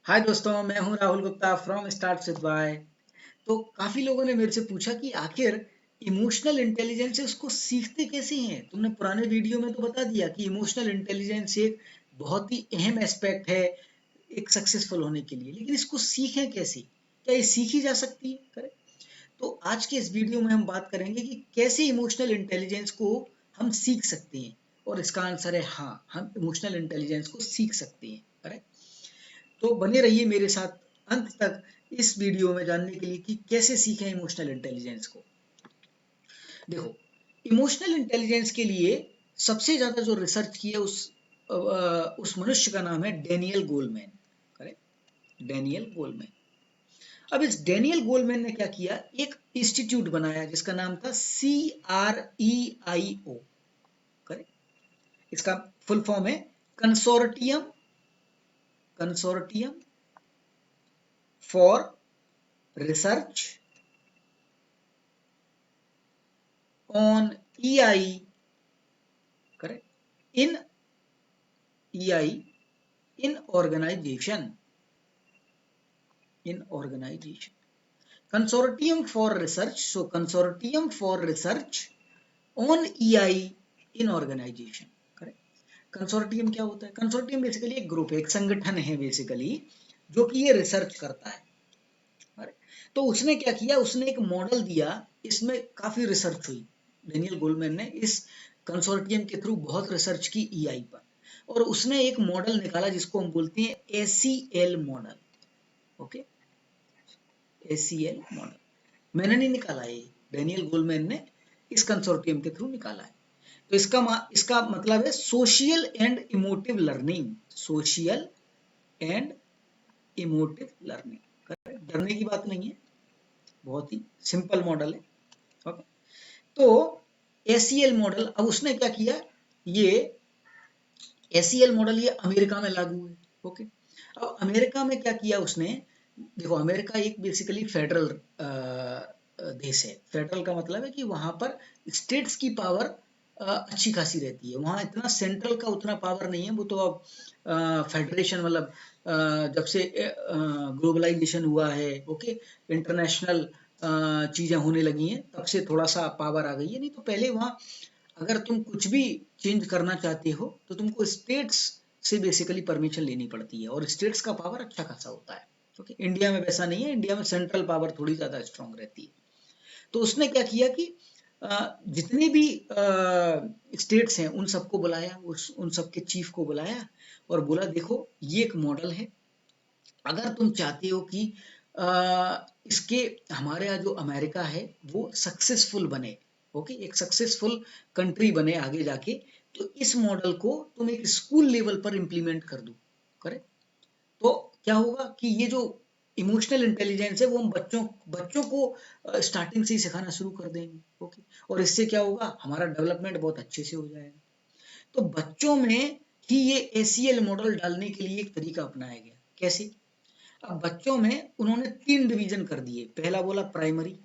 हाय दोस्तों, मैं हूं Rahul Gupta from start with bye. तो काफी लोगों ने मेरे से पूछा कि आखिर इमोशनल इंटेलिजेंस उसको सीखते कैसे हैं। तुमने पुराने वीडियो में तो बता दिया कि इमोशनल इंटेलिजेंस एक बहुत ही अहम एस्पेक्ट है एक सक्सेसफुल होने के लिए, लेकिन इसको सीखें कैसे? क्या ये सीखी जा सकती है? करेक्ट। तो आज के इस वीडियो में हम बात करेंगे कि कैसे इमोशनल इंटेलिजेंस को हम सीख सकते हैं। और इसका आंसर है हाँ, हम इमोशनल इंटेलिजेंस को सीख सकते हैं। करेक्ट। तो बने रहिए मेरे साथ अंत तक इस वीडियो में जानने के लिए कि कैसे सीखें इमोशनल इंटेलिजेंस को। देखो, इमोशनल इंटेलिजेंस के लिए सबसे ज्यादा जो रिसर्च की है उस मनुष्य का नाम है Daniel Goleman. Correct, Daniel Goleman. अब इस डेनियल गोलमैन ने क्या किया, एक इंस्टीट्यूट बनाया जिसका नाम था CREIO। करेक्ट। इसका फुल फॉर्म है consortium consortium for research on EI, correct, in EI, in organization, consortium for research, so consortium for research on EI in organization, correct. Consortium क्या होता है? कंसोर्टियम बेसिकली एक ग्रुप है, एक संगठन है बेसिकली, जो कि ये रिसर्च करता है। तो उसने क्या किया, उसने एक मॉडल दिया, इसमें काफी रिसर्च हुई। डेनियल गोलमैन ने इस कंसोर्टियम के थ्रू बहुत रिसर्च की ईआई पर, और उसने एक मॉडल निकाला जिसको हम बोलते हैं ACL model. Okay, ACL model मैंने नहीं निकाला, ये डेनियल गोलमैन ने इस कंसोर्टियम के थ्रू निकाला है। तो इसका मतलब है social and emotive learning. Social and emotive learning, डरने की बात नहीं है, बहुत ही सिंपल मॉडल है। ओके। तो ACL मॉडल, अब उसने क्या किया, ये ACL मॉडल ये अमेरिका में लागू है। ओके। अब अमेरिका में क्या किया उसने, देखो अमेरिका एक बेसिकली फेडरल देश है। फेडरल का मतलब है कि वहां पर स्टेट्स की पावर अच्छी खासी रहती है। वहां इतना सेंट्रल का उतना पावर नहीं है। वो तो अब फेडरेशन मतलब जब से ग्लोबलाइजेशन हुआ है, ओके, इंटरनेशनल चीजें होने लगी हैं, तब से थोड़ा सा पावर आ गई है। नहीं तो पहले वहां अगर तुम कुछ भी चेंज करना चाहते हो तो तुमको स्टेट्स से बेसिकली परमिशन लेनी पड़ती है, और स्टेट्स का पावर अच्छा खासा होता है। ओके, इंडिया में वैसा नहीं है। इंडिया में सेंट्रल पावर थोड़ी ज्यादा स्ट्रांग रहती है। तो उसने क्या किया कि जितने भी स्टेट्स हैं उन सबको बुलाया, उन सबके चीफ को बुलाया और बोला देखो ये एक मॉडल है, अगर तुम चाहते हो कि इसके हमारे यहाँ जो अमेरिका है वो सक्सेसफुल बने, ओके, एक सक्सेसफुल कंट्री बने आगे जाके, तो इस मॉडल को तुम एक स्कूल लेवल पर इम्प्लीमेंट कर दो। करेक्ट। तो क्या होगा कि ये जो इमोशनल इंटेलिजेंस है वो हम बच्चों बच्चों को स्टार्टिंग से ही सिखाना शुरू कर देंगे। ओके। और इससे क्या होगा, हमारा डेवलपमेंट बहुत अच्छे से हो जाएगा। तो बच्चों में ही ये ACL मॉडल डालने के लिए एक तरीका अपनाया गया। कैसे? अब बच्चों में उन्होंने 3 डिवीजन कर दिए। पहला बोला प्राइमरी,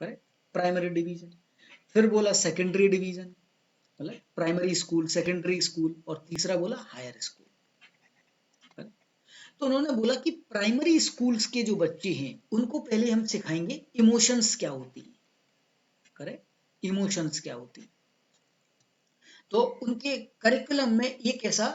करेक्ट, प्राइमरी डिवीजन। फिर बोला सेकेंडरी डिवीजन, मतलब प्राइमरी स्कूल, सेकेंडरी स्कूल, और तीसरा बोला हायर स्कूल। तो उन्होंने बोला कि प्राइमरी स्कूल्स के जो बच्चे हैं उनको पहले हम सिखाएंगे इमोशंस क्या होती है। करेक्ट, इमोशंस क्या होती है। तो उनके करिकुलम में एक ऐसा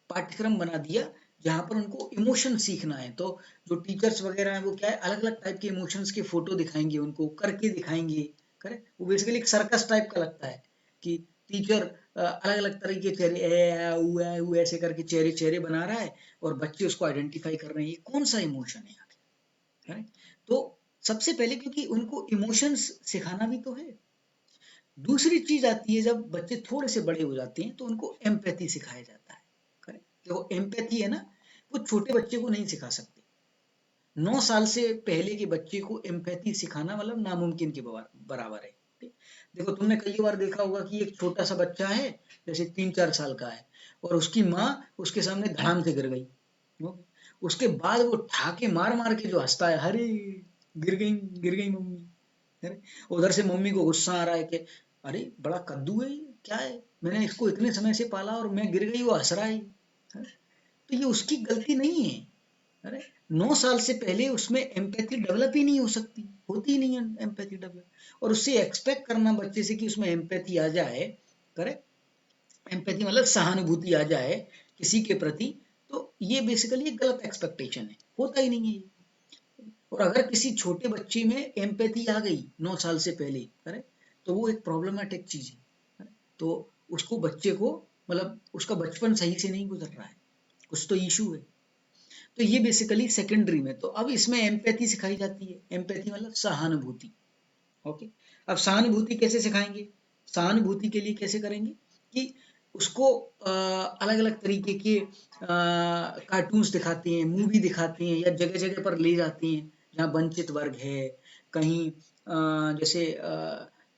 पाठ्यक्रम बना दिया जहां पर उनको इमोशन सीखना है। तो जो टीचर्स वगैरह हैं वो क्या है, अलग अलग टाइप के इमोशंस के फोटो दिखाएंगे, उनको करके दिखाएंगे। करेक्ट, वो बेसिकली एक सर्कस टाइप का लगता है कि टीचर अलग अलग तरह के चेहरे ऐसे करके चेहरे चेहरे बना रहा है, और बच्चे उसको आइडेंटिफाई कर रहे हैं ये कौन सा इमोशन है। करेक्ट। तो सबसे पहले क्योंकि उनको इमोशंस सिखाना भी तो है। दूसरी चीज आती है जब बच्चे थोड़े से बड़े हो जाते हैं तो उनको एम्पैथी सिखाया जाता है। करेक्ट। देखो एम्पैथी है ना, वो छोटे बच्चे को नहीं सिखा सकते। 9 साल से पहले के बच्चे को एम्पैथी सिखाना मतलब नामुमकिन के बराबर है। ठीक? देखो तुमने कई बार देखा होगा कि एक छोटा सा बच्चा है, जैसे 3-4 साल का है, और उसकी माँ उसके सामने धड़ाम से गिर गई। उसके बाद वो ठाके मार मार के जो हंसता है, अरे गिर गई मम्मी। अरे, उधर से मम्मी को गुस्सा आ रहा है कि अरे बड़ा कद्दू है ये, क्या है, मैंने इसको इतने समय से पाला और मैं गिर गई, वो हंस रहा है। तो तो ये उसकी गलती नहीं है। अरे 9 साल से पहले उसमें एम्पैथी डेवलप ही नहीं हो सकती, होती ही नहीं है एम्पैथी डेवलप। और उससे एक्सपेक्ट करना बच्चे से कि उसमें एम्पैथी आ जाए, करेक्ट, एम्पैथी मतलब सहानुभूति आ जाए किसी के प्रति, तो ये बेसिकली एक गलत एक्सपेक्टेशन है, होता ही नहीं है ये। और अगर किसी छोटे बच्चे में एम्पैथी आ गई 9 साल से पहले, करेक्ट, तो वो एक प्रॉब्लमेटिक चीज है, correct? तो उसको बच्चे को मतलब उसका बचपन सही से नहीं गुजर रहा है, कुछ तो इशू है। तो ये बेसिकली सेकेंडरी में, तो अब इसमें एम्पैथी सिखाई जाती है। एम्पैथी मतलब सहानुभूति। ओके, अब सहानुभूति कैसे सिखाएंगे, सहानुभूति के लिए कैसे करेंगे कि उसको अलग अलग तरीके के कार्टून्स दिखाते हैं, मूवी दिखाते हैं, या जगह जगह पर ले जाते हैं जहाँ वंचित वर्ग है, कहीं जैसे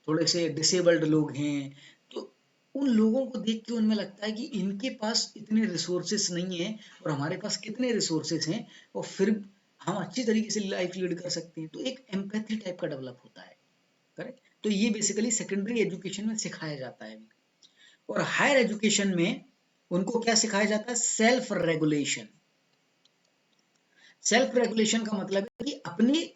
थोड़े से डिसेबल्ड लोग हैं, तो उन लोगों को देख के उनमें लगता है कि इनके पास इतने रिसोर्सेस नहीं है और हमारे पास कितने रिसोर्सेस हैं, और फिर हम अच्छी तरीके से लाइफ लीड कर सकते हैं। तो एक एम्पैथी टाइप का डेवलप होता है, करेक्ट। तो ये बेसिकली सेकेंडरी एजुकेशन में सिखाया जाता है। और हायर एजुकेशन में उनको क्या सिखाया जाता है, सेल्फ रेगुलेशन। सेल्फ रेगुलेशन का मतलब है कि अपने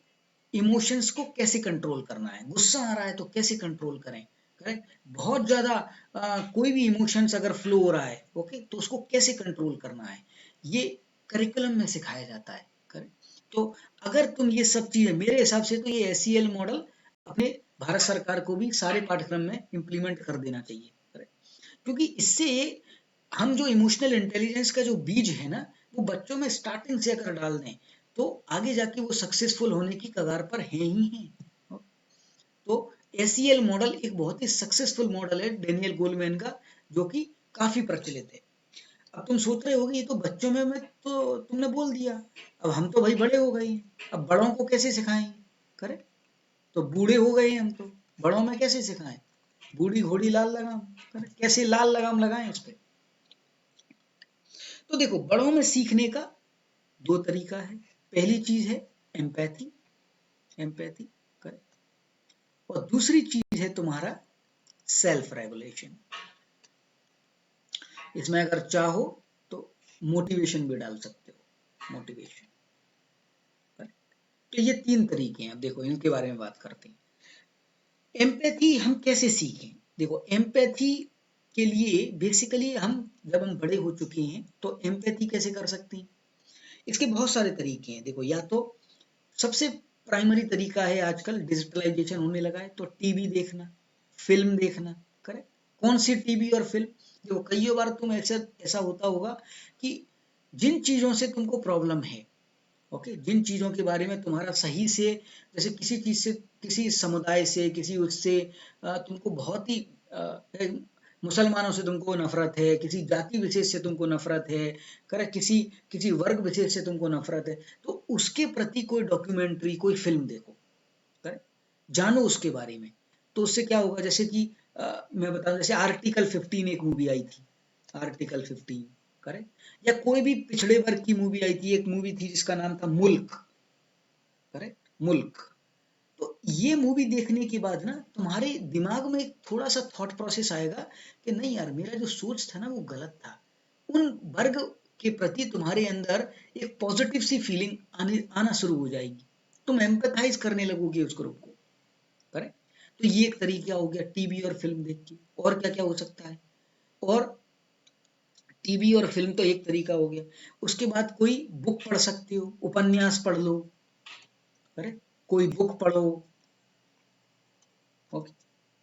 इमोशंस को कैसे कंट्रोल करना है। गुस्सा आ रहा है तो कैसे कंट्रोल करें, करेक्ट। बहुत ज्यादा कोई भी इमोशंस अगर फ्लो हो रहा है, ओके, तो उसको कैसे कंट्रोल करना है, ये करिकुलम में सिखाया जाता है, करेक्ट। तो अगर तुम ये सब चीजें, मेरे हिसाब से तो ये एसईएल मॉडल अपने भारत सरकार को भी सारे पाठ्यक्रम में इम्प्लीमेंट कर देना चाहिए, करेक्ट। क्योंकि इससे हम जो इमोशनल इंटेलिजेंस का जो बीज है ना, वो बच्चों में स्टार्टिंग से अगर डाल दें तो आगे जाके वो सक्सेसफुल होने की कगार पर है ही है। तो एसईएल मॉडल एक बहुत ही सक्सेसफुल मॉडल है डेनियल गोलमैन का, जो कि काफी प्रचलित है। अब तुम सोच रहे होगे ये तो बच्चों में मैं तो तुमने बोल दिया, अब हम तो भाई बड़े हो गए हैं, अब बड़ों को कैसे सिखाएंगे, करेक्ट। तो बूढ़े हो गए हैं हम, तो बड़ों में कैसे सिखाएं, बूढ़ी घोड़ी लाल लगाम, करेक्ट, कैसे लाल लगाम लगाएं उस पर। तो देखो बड़ों में सीखने का दो तरीका है। पहली चीज है एम्पैथी, एम्पैथी, करेक्ट। और दूसरी चीज है तुम्हारा सेल्फ रेगुलेशन। इसमें अगर चाहो तो मोटिवेशन भी डाल सकते हो, मोटिवेशन, करेक्ट। तो ये तीन तरीके हैं। अब देखो इनके बारे में बात करते हैं। एम्पैथी हम कैसे सीखें, देखो एम्पैथी के लिए बेसिकली हम जब हम बड़े हो चुके हैं तो एम्पैथी कैसे कर सकते हैं, इसके बहुत सारे तरीके हैं। देखो या तो सबसे प्राइमरी तरीका है, आजकल डिजिटलाइजेशन होने लगा है, तो टीवी देखना, फिल्म देखना, करेक्ट। कौन सी टीवी और फिल्म, देखो कई बार तुम ऐसा ऐसा होता होगा कि जिन चीजों से तुमको प्रॉब्लम है, ओके, जिन चीजों के बारे में तुम्हारा सही से, जैसे किसी चीज से, किसी समुदाय से, किसी उससे तुमको बहुत ही मुसलमानों से तुमको नफरत है, किसी जाति विशेष से तुमको नफरत है, करेक्ट, किसी किसी वर्ग विशेष से तुमको नफरत है, तो उसके प्रति कोई डॉक्यूमेंट्री, कोई फिल्म देखो, करेक्ट, जानो उसके बारे में। तो उससे क्या होगा, जैसे कि मैं बताऊं, जैसे आर्टिकल 15 एक मूवी आई थी, आर्टिकल 15, करेक्ट। या कोई भी पिछड़े वर्ग की मूवी आई थी, एक मूवी थी जिसका नाम था मुल्क, करेक्ट, मुल्क। तो ये मूवी देखने के बाद ना तुम्हारे दिमाग में एक थोड़ा सा थॉट प्रोसेस आएगा कि नहीं यार, मेरा जो सोच था ना वो गलत था। उन वर्ग के प्रति तुम्हारे अंदर एक पॉजिटिव सी फीलिंग आना शुरू हो जाएगी, तुम एम्पैथाइज करने लगोगे उस ग्रुप को, करेक्ट। तो ये एक तरीका हो गया टीवी और फिल्म देख के। और क्या क्या हो सकता है, और टीवी और फिल्म तो एक तरीका हो गया। उसके बाद कोई बुक पढ़ सकते हो, उपन्यास पढ़ लो, करेक्ट, कोई बुक पढ़ो, ओके,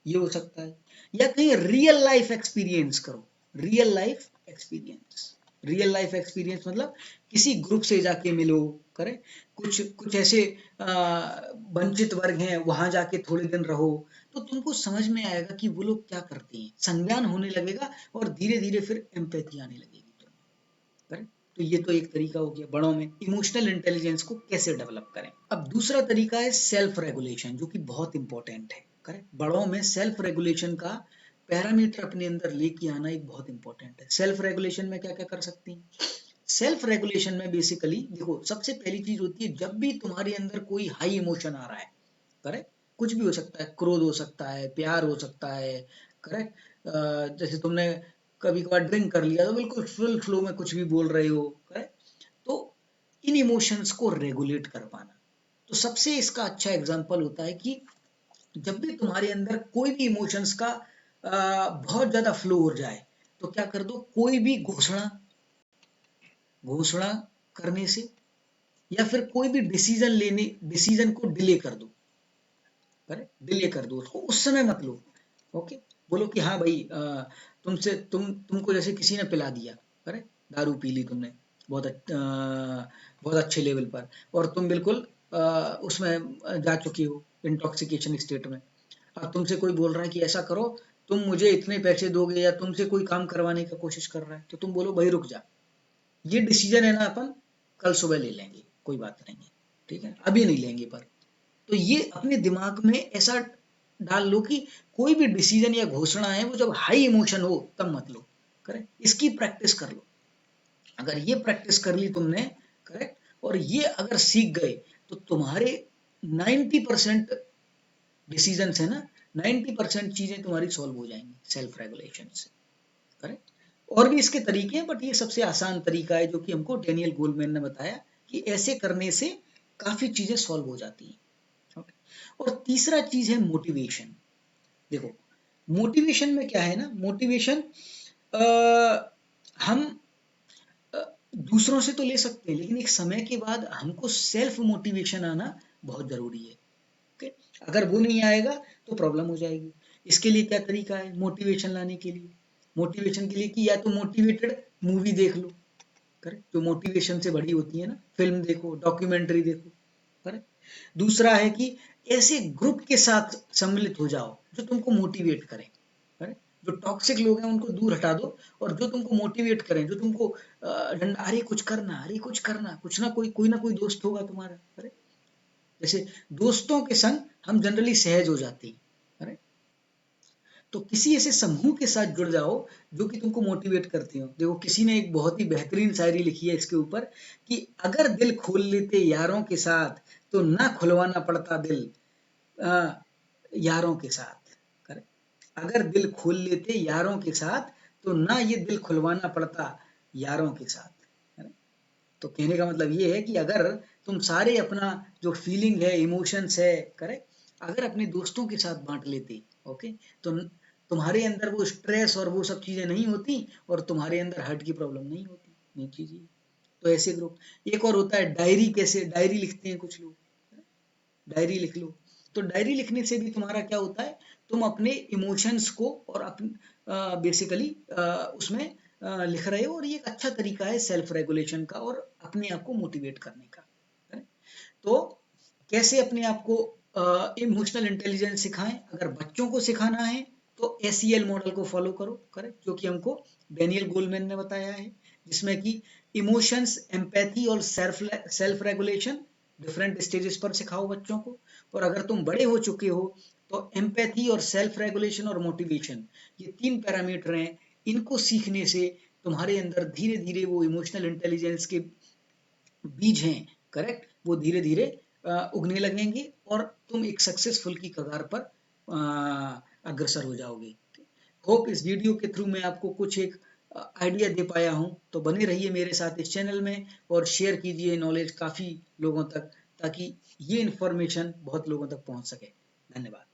ये हो सकता है। या कहीं रियल लाइफ एक्सपीरियंस करो, real life experience, real life experience मतलब किसी ग्रुप से जाके मिलो, करें, कुछ कुछ ऐसे वंचित वर्ग हैं वहां जाके थोड़े दिन रहो, तो तुमको समझ में आएगा कि वो लोग क्या करते हैं, संज्ञान होने लगेगा, और धीरे धीरे फिर एम्पैथी आने लगेगी, करेक्ट। तो ये तो एक तरीका हो गया बड़ों में इमोशनल इंटेलिजेंस को कैसे डेवलप करें। अब दूसरा तरीका है सेल्फ रेगुलेशन, जो कि बहुत इंपॉर्टेंट है, करेक्ट। बड़ों में सेल्फ रेगुलेशन का पैरामीटर अपने अंदर लेके आना एक बहुत इंपॉर्टेंट है। सेल्फ रेगुलेशन में क्या क्या कर सकते हैं, सेल्फ रेगुलेशन में बेसिकली देखो सबसे पहली चीज होती है, जब भी तुम्हारे अंदर कोई हाई इमोशन आ रहा है, करेक्ट, कुछ भी हो सकता है, क्रोध हो सकता है, प्यार हो सकता है, करेक्ट, जैसे तुमने कभी कभार ड्रिंक कर लिया तो बिल्कुल फुल फ्लो में कुछ भी बोल रहे हो, करेक्ट। तो इन इमोशंस को रेगुलेट कर पाना, तो सबसे इसका अच्छा एग्जांपल होता है कि जब भी तुम्हारे अंदर कोई भी इमोशंस का बहुत ज्यादा फ्लो हो जाए तो क्या कर दो, कोई भी घोषणा घोषणा करने से या फिर कोई भी डिसीजन को डिले कर दो, करेक्ट, डिले कर दो उसको, उस समय मत लो। ओके, बोलो कि हाँ भाई तुमको जैसे किसी ने पिला दिया, करेक्ट, दारू पी ली तुमने बहुत अच्छे लेवल पर, और तुम बिल्कुल उसमें जा चुके हो इंटॉक्सिकेशन स्टेट में। अब तुमसे कोई बोल रहा है कि ऐसा करो, तुम मुझे इतने पैसे दोगे, या तुमसे कोई काम करवाने का कोशिश कर रहा है, तो तुम बोलो भाई रुक जा, ये डिसीजन है ना अपन कल सुबह ले लेंगे, कोई बात नहीं है, ठीक है, अभी नहीं लेंगे पर। तो ये अपने दिमाग में ऐसा डाल लो कि कोई भी डिसीजन या घोषणा है वो जब हाई इमोशन हो तब मत लो, करेक्ट, इसकी प्रैक्टिस कर लो। अगर ये प्रैक्टिस कर ली तुमने, करेक्ट, और ये अगर सीख गए तो तुम्हारे 90% डिसीजन है ना, 90% चीजें तुम्हारी सॉल्व हो जाएंगी सेल्फ रेगुलेशन से, करेक्ट। और भी इसके तरीके हैं, बट ये सबसे आसान तरीका है जो कि हमको डेनियल गोलमैन ने बताया कि ऐसे करने से काफी चीजें सॉल्व हो जाती हैं। Okay? और तीसरा चीज है मोटिवेशन। देखो, मोटिवेशन में क्या है ना, मोटिवेशन हम दूसरों से तो ले सकते हैं, लेकिन एक समय के बाद हमको सेल्फ मोटिवेशन आना बहुत जरूरी है। ओके, अगर वो नहीं आएगा तो प्रॉब्लम हो जाएगी। इसके लिए क्या तरीका है मोटिवेशन लाने के लिए? मोटिवेशन के लिए कि या तो मोटिवेटेड मूवी देख लो, करेक्ट, जो मोटिवेशन से बड़ी होती है ना, फिल्म देखो, डॉक्यूमेंट्री देखो, करेक्ट। दूसरा है कि ऐसे ग्रुप के साथ सम्मिलित हो जाओ जो तुमको मोटिवेट करें, करेक्ट। जो टॉक्सिक लोग हैं उनको दूर हटा दो, और जो तुमको मोटिवेट करें, जो तुमको अरे कुछ करना, अरे कुछ करना, कुछ ना कोई दोस्त होगा तुम्हारा, करेक्ट। जैसे दोस्तों के संग हम जनरली सहज हो जाते हैं, करेक्ट। तो किसी ऐसे समूह के साथ जुड़ जाओ जो कि तुमको मोटिवेट करती हो। देखो, किसी ने एक बहुत ही बेहतरीन शायरी लिखी है इसके ऊपर कि अगर दिल खोल लेते यारों के साथ तो ना खुलवाना पड़ता दिल आ, यारों के साथ, करेक्ट। अगर दिल खोल लेते यारों के साथ तो ना ये दिल खुलवाना पड़ता यारों के साथ, करेक्ट। तो कहने का मतलब ये है कि अगर तुम सारे अपना जो फीलिंग है, इमोशंस है, करेक्ट, अगर अपने दोस्तों के साथ बांट लेते, ओके, तो तुम्हारे अंदर वो स्ट्रेस और वो सब चीजें नहीं होती, और तुम्हारे अंदर हार्ट की प्रॉब्लम नहीं होती, नहीं चीजें। तो ऐसे ग्रुप, एक और होता है डायरी, कैसे डायरी लिखते हैं कुछ लोग, डायरी लिख लो। तो डायरी लिखने से भी तुम्हारा क्या होता है, तुम अपने इमोशंस को और अपने बेसिकली उसमें लिख रहे हो, और ये एक अच्छा तरीका है सेल्फ रेगुलेशन का और अपने आप को मोटिवेट करने का, है? तो कैसे अपने आप को इमोशनल इंटेलिजेंस सिखाएं? अगर बच्चों को सिखाना है तो एसीएल मॉडल को फॉलो करो, करेक्ट, जो कि हमको डेनियल गोलमैन ने बताया है, जिसमें कि इमोशंस, एम्पैथी और सेल्फ रेगुलेशन डिफरेंट स्टेजेस पर सिखाओ बच्चों को। और अगर तुम बड़े हो चुके हो तो एम्पैथी और सेल्फ रेगुलेशन और मोटिवेशन, ये 3 पैरामीटर हैं, इनको सीखने से तुम्हारे अंदर धीरे धीरे वो इमोशनल इंटेलिजेंस के बीज हैं, करेक्ट, वो धीरे धीरे उगने लगेंगे, और तुम एक सक्सेसफुल की कगार पर अग्रसर हो जाओगे। होप इस वीडियो के थ्रू मैं आपको कुछ एक आइडिया दे पाया हूं। तो बने रहिए मेरे साथ इस चैनल में और शेयर कीजिए नॉलेज काफी लोगों तक, ताकि ये इंफॉर्मेशन बहुत लोगों तक पहुंच सके। धन्यवाद।